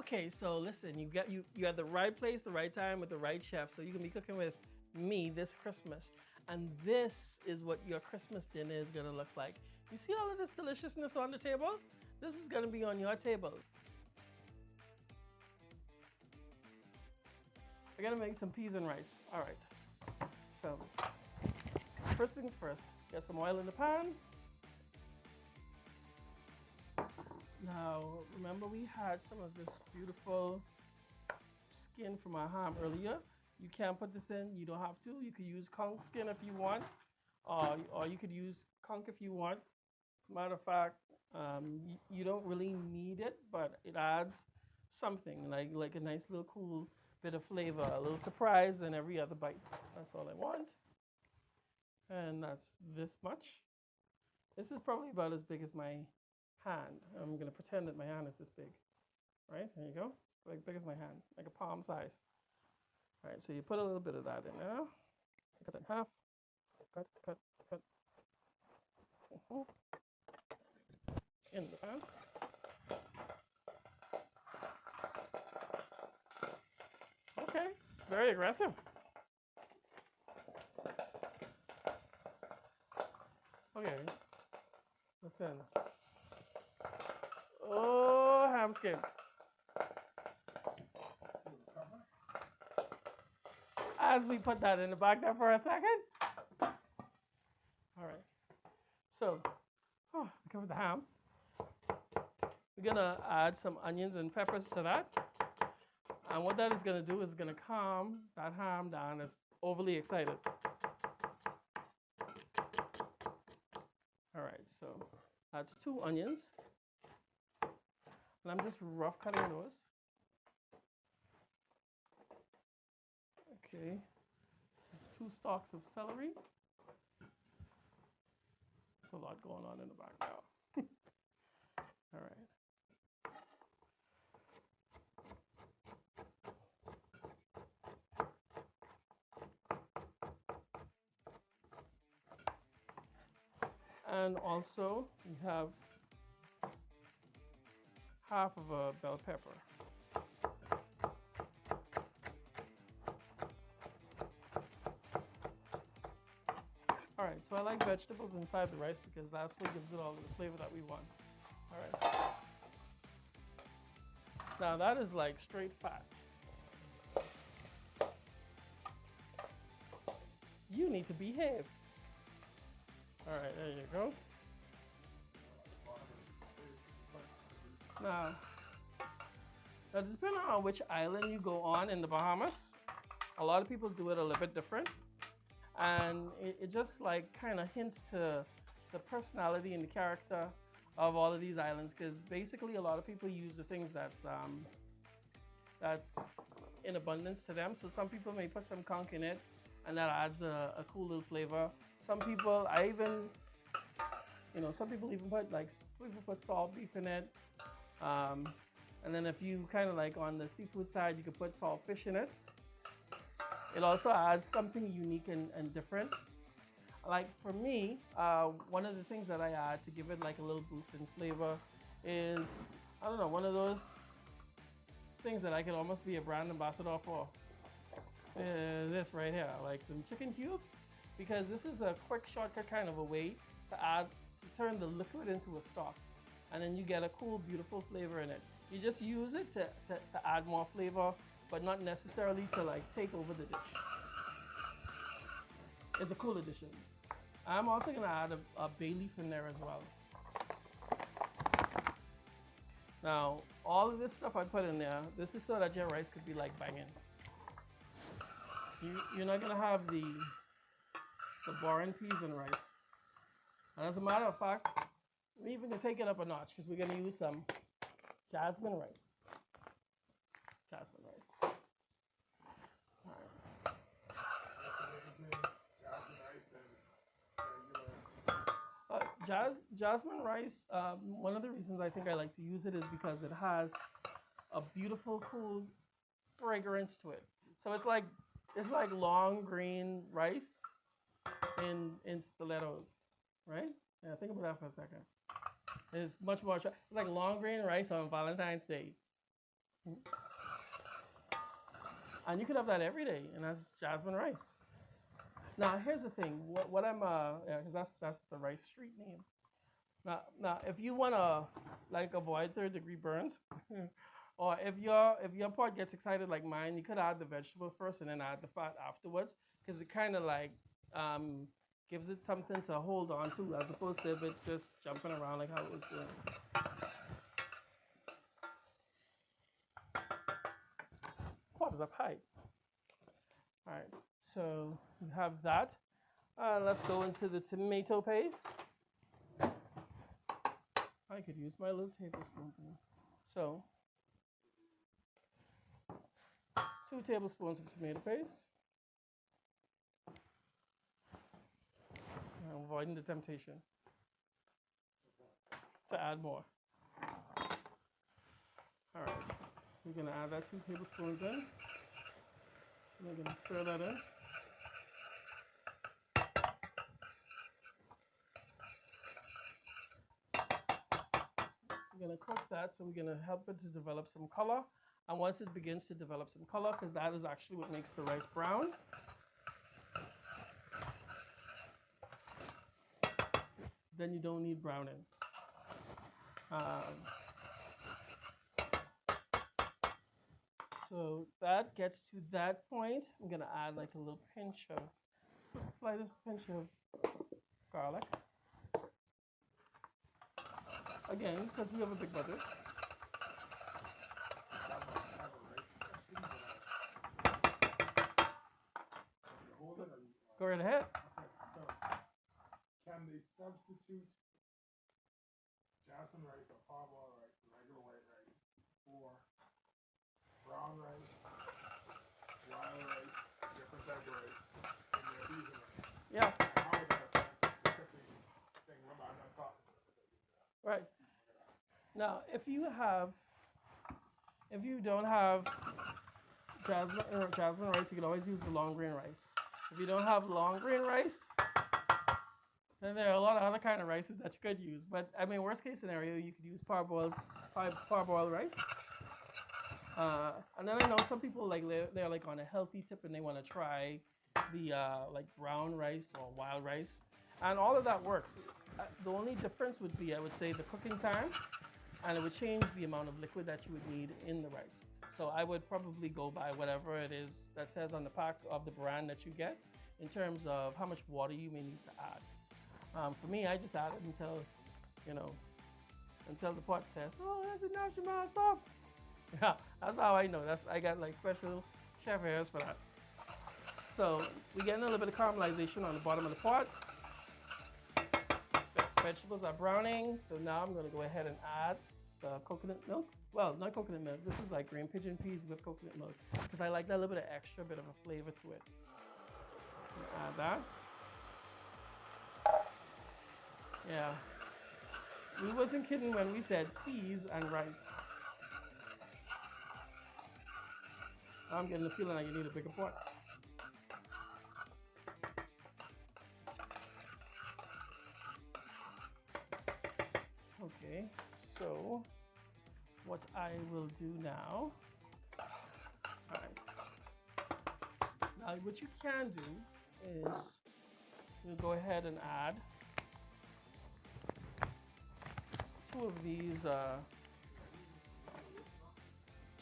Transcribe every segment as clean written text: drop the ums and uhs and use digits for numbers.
Okay, so listen, you at the right place, the right time with the right chef, so you can be cooking with me this Christmas. And this is what your Christmas dinner is gonna look like. You see all of this deliciousness on the table? This is gonna be on your table. I gotta make some peas and rice. All right. So first things first, get some oil in the pan. Now, remember we had some of this beautiful skin from our ham earlier. You can put this in, you don't have to. You could use conch skin if you want, or you could use conch if you want. As a matter of fact, you don't really need it, but it adds something like a nice little cool bit of flavor, a little surprise in every other bite. That's all I want. And that's this much. This is probably about as big as my hand. I'm gonna pretend that my hand is this big. Right, there you go. It's like big as my hand, like a palm size. All right, so you put a little bit of that in there. Cut it in half. Cut, cut, cut. In the pan. Okay, it's very aggressive. Okay, listen. Oh, ham skin. As we put that in the back there for a second. All right. So, we covered the ham. We're gonna add some onions and peppers to that. And what that is gonna do is gonna calm that ham down. It's overly excited. All right, so that's 2 onions. And I'm just rough cutting those. Okay, that's 2 stalks of celery. There's a lot going on in the back now. All right. And also, we have half of a bell pepper. All right, so I like vegetables inside the rice because that's what gives it all the flavor that we want. All right. Now that is like straight fat. You need to behave. All right, there you go. Now, depending on which island you go on in the Bahamas, a lot of people do it a little bit different. And it just like kind of hints to the personality and the character of all of these islands, because basically a lot of people use the things that's in abundance to them. So some people may put some conch in it, and that adds a cool little flavor. Some people, some people even put salt beef in it. And then if you kind of like on the seafood side, you could put salt fish in it. It also adds something unique and different. Like for me, one of the things that I add to give it like a little boost in flavor is, I don't know, one of those things that I could almost be a brand ambassador for. This right here, like some chicken cubes, because this is a quick shortcut kind of a way to turn the liquid into a stock, and then you get a cool, beautiful flavor in it. You just use it to add more flavor, but not necessarily to like take over the dish. It's a cool addition. I'm also gonna add a bay leaf in there as well. Now, all of this stuff I put in there, this is so that your rice could be like banging. You're not gonna have the boring peas and rice. And as a matter of fact, we're even gonna take it up a notch because we're gonna use some jasmine rice. Jasmine rice. All right. Jasmine rice, one of the reasons I think I like to use it is because it has a beautiful, cool fragrance to it. So it's like long green rice in stilettos, right? Yeah, think about that for a second. It's much more. It's like long green rice on Valentine's Day. And you could have that every day, and that's jasmine rice. Now, here's the thing. What I'm yeah, because that's the rice street name. Now, if you wanna like avoid third-degree burns, or if your pot gets excited like mine, you could add the vegetable first and then add the fat afterwards, because it kind of like um, gives it something to hold on to as opposed to it just jumping around like how it was doing. Pot is up high. All right, so you have that. Let's go into the tomato paste. I could use my little tablespoon thing. So, 2 tablespoons of tomato paste. I'm avoiding the temptation to add more. All right, so we're gonna add that 2 tablespoons in. We're gonna stir that in. We're gonna cook that, so we're gonna help it to develop some color. And once it begins to develop some color, because that is actually what makes the rice brown, then you don't need browning. So that gets to that point. I'm gonna add like a little pinch of, just the slightest pinch of garlic. Again, because we have a big budget. Go right ahead. Okay, so can they substitute jasmine rice or parboiled rice, regular white rice, for brown rice, wild rice, different type of rice, and they're using it? Yeah. How would that affect the cooking thing? Remember, I'm not talking. Right. Now, if you don't have jasmine rice, you can always use the long grain rice. If you don't have long grain rice, then there are a lot of other kind of rices that you could use. But I mean, worst case scenario, you could use parboiled rice. And then I know some people like they're like on a healthy tip and they want to try the like brown rice or wild rice, and all of that works. The only difference would be, I would say, the cooking time, and it would change the amount of liquid that you would need in the rice. So I would probably go by whatever it is that says on the pack of the brand that you get in terms of how much water you may need to add. For me, I just add it until the pot says, "Oh, that's enough, Shema, stop." Yeah, that's how I know. I got like special chef hairs for that. So we're getting a little bit of caramelization on the bottom of the pot. Vegetables are browning, so now I'm going to go ahead and add the coconut milk. Well, not coconut milk. This is like green pigeon peas with coconut milk, because I like that little bit of extra bit of a flavor to it. Add that. Yeah, we wasn't kidding when we said peas and rice. I'm getting the feeling like you need a bigger pot. Okay, so what I will do now, all right. Now what you can do is we'll go ahead and add 2 of these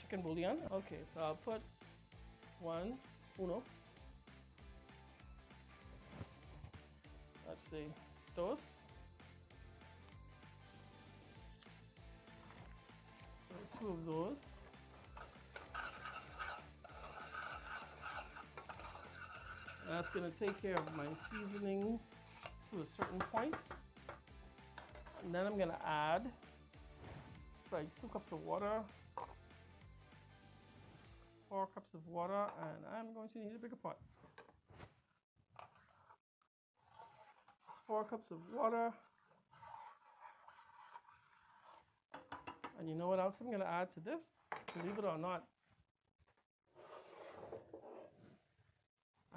chicken bouillon. Okay, so I'll put uno. Let's see, dos. So 2 of those. And that's going to take care of my seasoning to a certain point. And then I'm going to add like 2 cups of water, 4 cups of water, and I'm going to need a bigger pot. It's 4 cups of water. And you know what else I'm going to add to this? Believe it or not,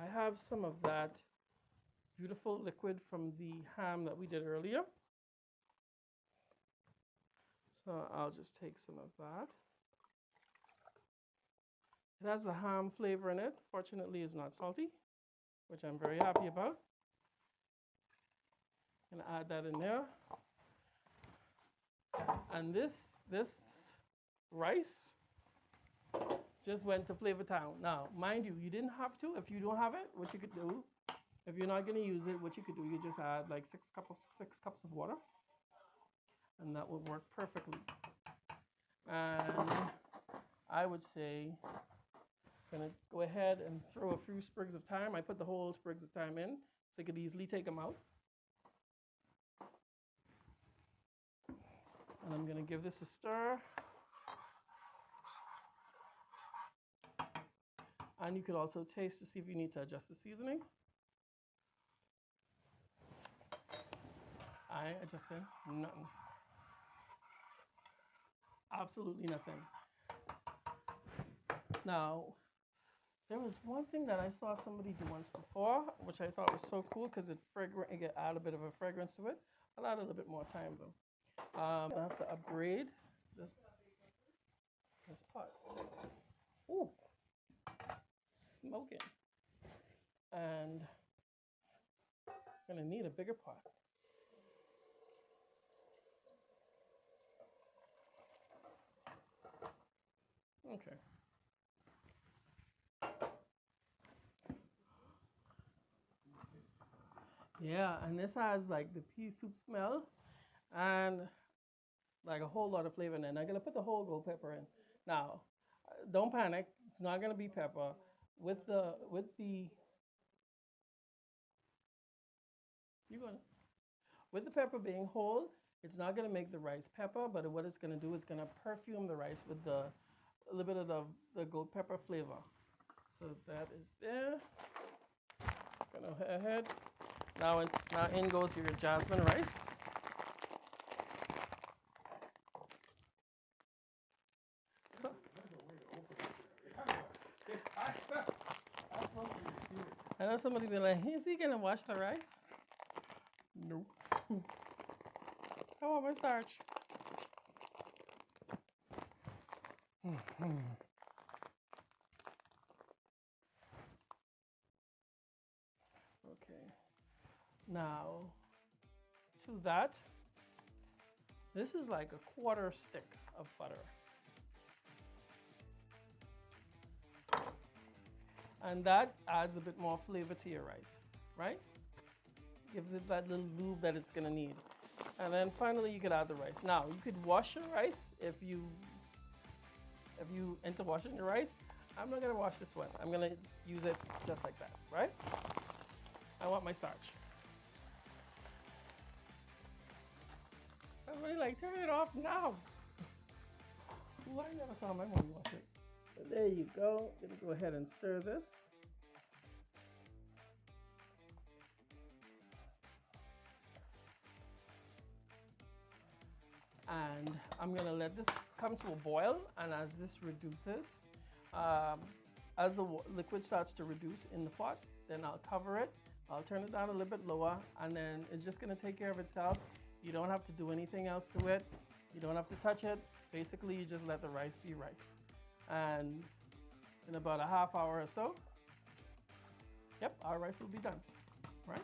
I have some of that beautiful liquid from the ham that we did earlier. So I'll just take some of that. It has the ham flavor in it. Fortunately, it's not salty, which I'm very happy about. Gonna add that in there. And this rice just went to Flavor Town. Now, mind you, you didn't have to. If you don't have it, what you could do, if you're not gonna use it, what you could do, you just add like 6 cups of water, and that would work perfectly. And I would say, gonna go ahead and throw a few sprigs of thyme. I put the whole sprigs of thyme in, so you could easily take them out. And I'm gonna give this a stir. And you could also taste to see if you need to adjust the seasoning. I ain't adjusting nothing. Absolutely nothing. Now, there was one thing that I saw somebody do once before, which I thought was so cool because it could add a bit of a fragrance to it. I'll add a little bit more time though. I'm gonna have to upgrade this pot. Ooh, smoking. And I'm gonna need a bigger pot. Okay. Yeah, and this has like the pea soup smell and like a whole lot of flavor in it. And I'm gonna put the whole gold pepper in. Now, don't panic. It's not gonna be pepper. With the you gonna with the pepper being whole, it's not gonna make the rice pepper, but what it's gonna do is gonna perfume the rice with a little bit of the gold pepper flavor. So that is there. Gonna go ahead. Now in goes your jasmine rice. So, I know somebody be like, is he gonna wash the rice? Nope. I want my starch. Okay. Now, to that, this is like a quarter stick of butter. And that adds a bit more flavor to your rice, right? Gives it that little lube that it's gonna need. And then finally you could add the rice. Now, you could wash your rice if you into washing your rice. I'm not gonna wash this one. I'm gonna use it just like that, right? I want my starch. Somebody like, turn it off now. Ooh, I never saw my mom wash it. So there you go. Gonna go ahead and stir this. And I'm gonna let this come to a boil, and as this reduces, as the liquid starts to reduce in the pot, then I'll cover it. I'll turn it down a little bit lower, and then it's just gonna take care of itself. You don't have to do anything else to it. You don't have to touch it. Basically, you just let the rice be rice. And in about a half hour or so, yep, our rice will be done, right?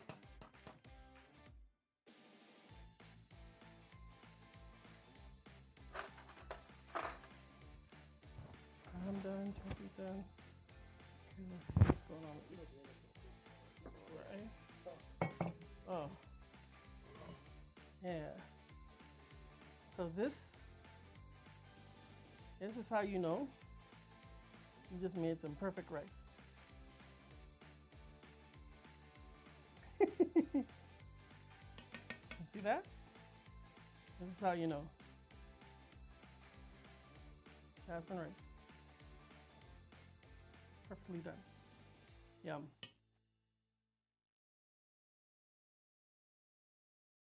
I'm done, turkey's done. Okay, let's see what's going on with rice. Oh, yeah. So this is how you know you just made some perfect rice. You see that? This is how you know. Jasmine rice. Perfectly done. Yum.